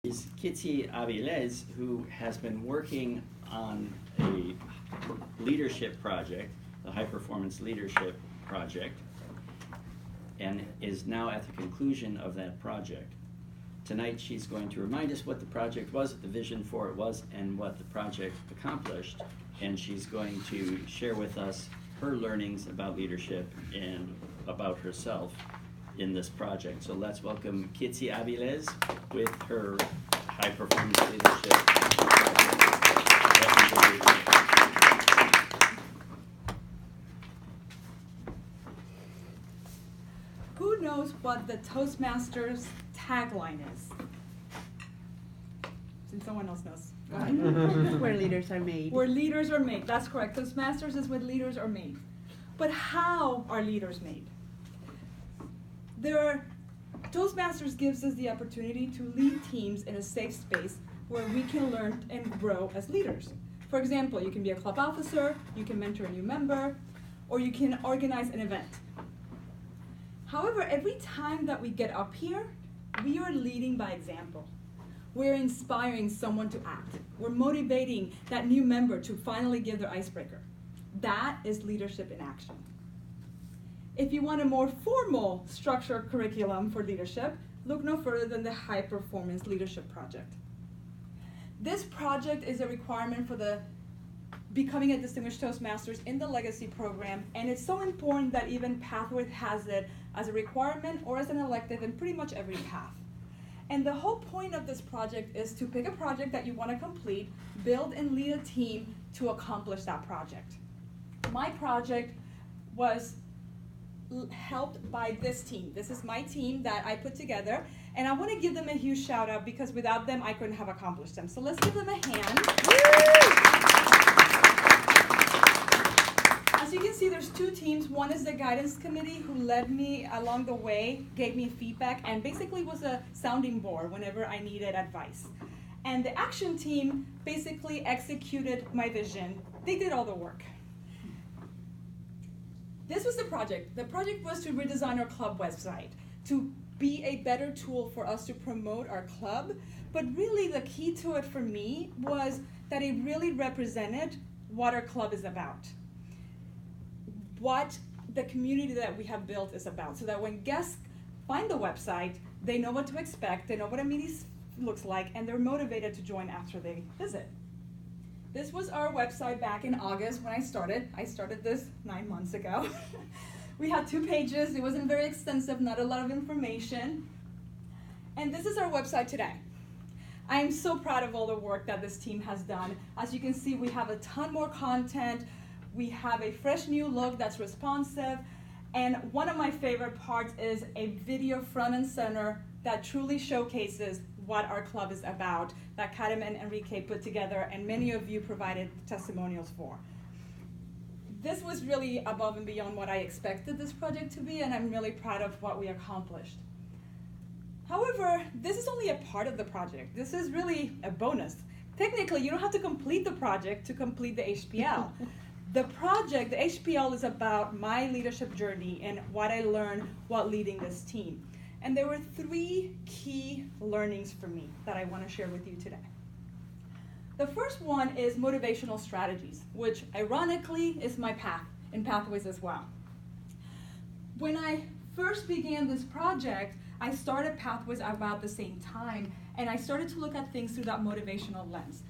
is Kitty Avilés, who has been working on a leadership project, the High Performance Leadership Project, and is now at the conclusion of that project. Tonight she's going to remind us what the project was, what the vision for it was, and what the project accomplished. And she's going to share with us her learnings about leadership and about herself in this project. So let's welcome Kitty Avilés with her High Performance Leadership Project. Who knows what the Toastmasters tagline is? Since someone else knows. Go ahead. Where leaders are made. Where leaders are made. That's correct. Toastmasters is where leaders are made. But how are leaders made? Toastmasters gives us the opportunity to lead teams in a safe space where we can learn and grow as leaders. For example, you can be a club officer, you can mentor a new member, or you can organize an event. However, every time that we get up here, we are leading by example. We're inspiring someone to act. We're motivating that new member to finally give their icebreaker. That is leadership in action. If you want a more formal structured curriculum for leadership, look no further than the High Performance Leadership Project. This project is a requirement for the Becoming a Distinguished Toastmasters in the Legacy program, and it's so important that even Pathways has it as a requirement or as an elective in pretty much every path. And the whole point of this project is to pick a project that you want to complete, build and lead a team to accomplish that project. My project was helped by this team. This is my team that I put together, and I want to give them a huge shout out because without them I couldn't have accomplished them. So let's give them a hand. As you can see, there's two teams. One is the guidance committee who led me along the way, gave me feedback, and basically was a sounding board whenever I needed advice. And the action team basically executed my vision. They did all the work. This was the project. The project was to redesign our club website, to be a better tool for us to promote our club. But really the key to it for me was that it really represented what our club is about, what the community that we have built is about, so that when guests find the website, they know what to expect, they know what a meeting looks like, and they're motivated to join after they visit. This was our website back in August when I started. I started this 9 months ago. We had 2 pages. It wasn't very extensive, not a lot of information. And this is our website today. I am so proud of all the work that this team has done. As you can see, we have a ton more content. We have a fresh new look that's responsive. And one of my favorite parts is a video front and center that truly showcases what our club is about, that Karen and Enrique put together, and many of you provided testimonials for. This was really above and beyond what I expected this project to be, and I'm really proud of what we accomplished. However, this is only a part of the project. This is really a bonus. Technically, you don't have to complete the project to complete the HPL. The project, the HPL, is about my leadership journey and what I learned while leading this team. And there were 3 key learnings for me that I want to share with you today. The first one is motivational strategies, which ironically is my path in Pathways as well. When I first began this project, I started Pathways about the same time, and I started to look at things through that motivational lens.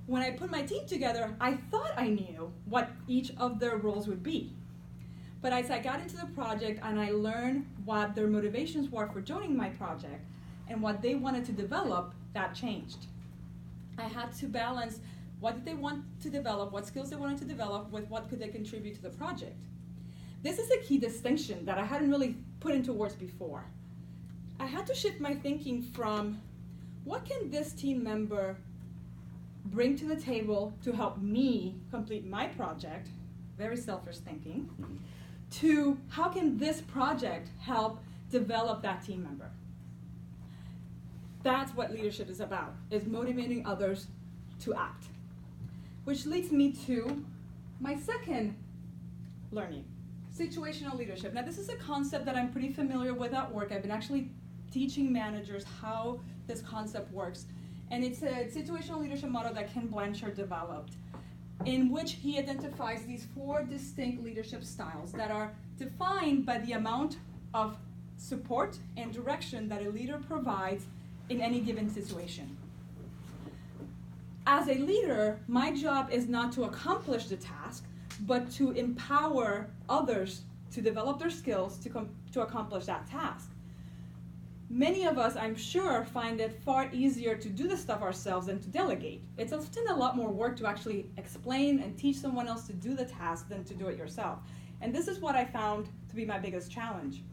When I put my team together, I thought I knew what each of their roles would be. But as I got into the project and I learned what their motivations were for joining my project and what they wanted to develop, that changed. I had to balance what did they want to develop, what skills they wanted to develop, with what could they contribute to the project. This is a key distinction that I hadn't really put into words before. I had to shift my thinking from what can this team member bring to the table to help me complete my project, very selfish thinking, to how can this project help develop that team member. That's what leadership is about, is motivating others to act. Which leads me to my second learning, situational leadership. Now this is a concept that I'm pretty familiar with at work. I've been actually teaching managers how this concept works. And it's a situational leadership model that Ken Blanchard developed, in which he identifies these 4 distinct leadership styles that are defined by the amount of support and direction that a leader provides in any given situation. As a leader, my job is not to accomplish the task, but to empower others to develop their skills to accomplish that task. Many of us, I'm sure, find it far easier to do the stuff ourselves than to delegate. It's often a lot more work to actually explain and teach someone else to do the task than to do it yourself. And this is what I found to be my biggest challenge.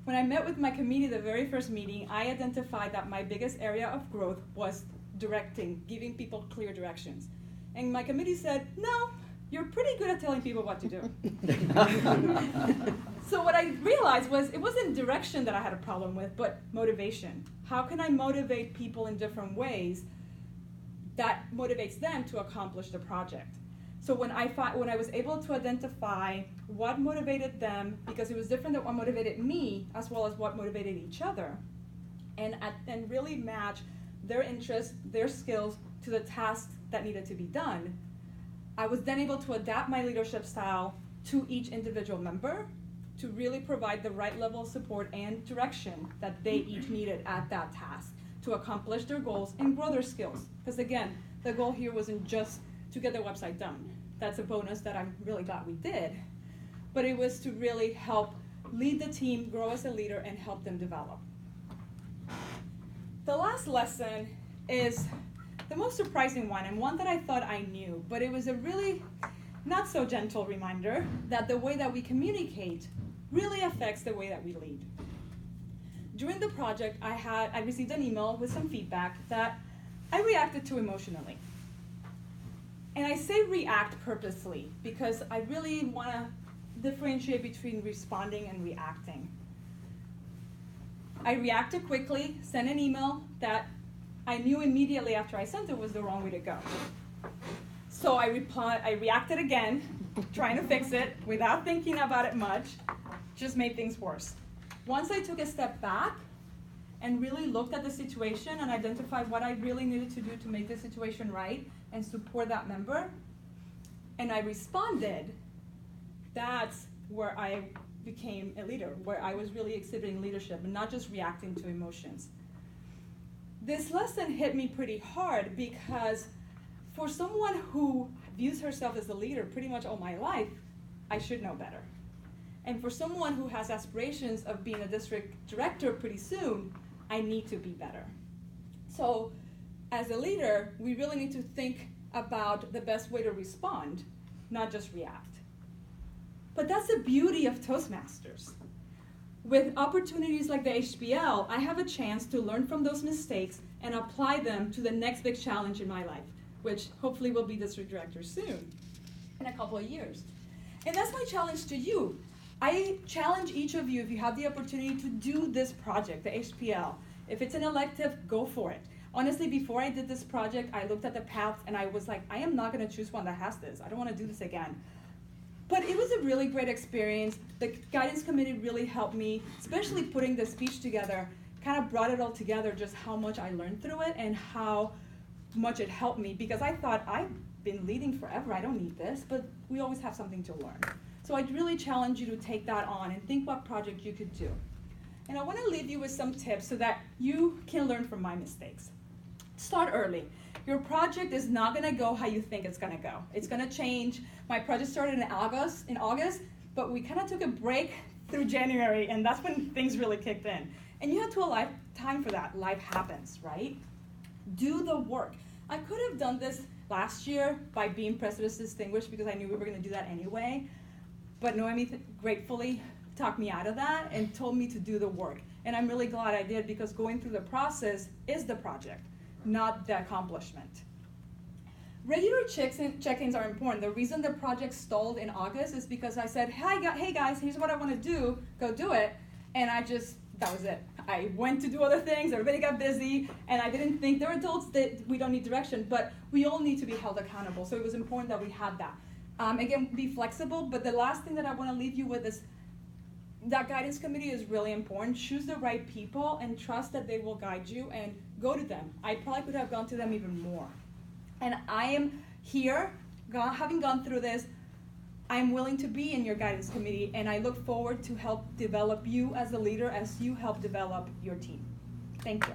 When I met with my committee the very first meeting, I identified that my biggest area of growth was directing, giving people clear directions. And my committee said, no, you're pretty good at telling people what to do. So what I realized was it wasn't direction that I had a problem with, but motivation. How can I motivate people in different ways that motivates them to accomplish the project? So when I was able to identify what motivated them, because it was different than what motivated me, as well as what motivated each other, and really match their interests, their skills to the task that needed to be done, I was then able to adapt my leadership style to each individual member to really provide the right level of support and direction that they each needed at that task to accomplish their goals and grow their skills. Because again, the goal here wasn't just to get their website done. That's a bonus that I'm really glad we did. But it was to really help lead the team, grow as a leader, and help them develop. The last lesson is the most surprising one, and one that I thought I knew, but it was a really not so gentle reminder that the way that we communicate really affects the way that we lead. During the project, I received an email with some feedback that I reacted to emotionally. And I say react purposely because I really want to differentiate between responding and reacting. I reacted quickly, sent an email that I knew immediately after I sent it was the wrong way to go. So I reacted again, trying to fix it without thinking about it much, just made things worse. Once I took a step back and really looked at the situation and identified what I really needed to do to make the situation right and support that member, and I responded, that's where I became a leader, where I was really exhibiting leadership and not just reacting to emotions. This lesson hit me pretty hard because for someone who views herself as a leader pretty much all my life, I should know better. And for someone who has aspirations of being a district director pretty soon, I need to be better. So as a leader, we really need to think about the best way to respond, not just react. But that's the beauty of Toastmasters. With opportunities like the HBL, I have a chance to learn from those mistakes and apply them to the next big challenge in my life, which hopefully will be district director soon, in a couple of years. And that's my challenge to you. I challenge each of you, if you have the opportunity to do this project, the HPL. If it's an elective, go for it. Honestly, before I did this project, I looked at the paths and I was like, I am not gonna choose one that has this. I don't wanna do this again. But it was a really great experience. The guidance committee really helped me, especially putting the speech together, kind of brought it all together, just how much I learned through it and how much it helped me, because I thought, I've been leading forever, I don't need this, but we always have something to learn. So I'd really challenge you to take that on and think what project you could do. And I want to leave you with some tips so that you can learn from my mistakes. Start early. Your project is not going to go how you think it's going to go. It's going to change. My project started in August, but we kind of took a break through January, and that's when things really kicked in. And you had to allow time for that. Life happens, right? Do the work. I could have done this last year by being President's Distinguished because I knew we were going to do that anyway. But Noemi gratefully talked me out of that and told me to do the work. And I'm really glad I did, because going through the process is the project, not the accomplishment. Regular check-ins are important. The reason the project stalled in August is because I said, hey guys, here's what I want to do, go do it. And that was it. I went to do other things, everybody got busy, and I didn't think, they're adults, that we don't need direction, but we all need to be held accountable. So it was important that we had that. Again, be flexible, but the last thing that I want to leave you with is that guidance committee is really important. Choose the right people and trust that they will guide you, and go to them. I probably could have gone to them even more. And I am here, having gone through this, I'm willing to be in your guidance committee, and I look forward to help develop you as a leader as you help develop your team. Thank you.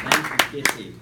Thank you, Kitty.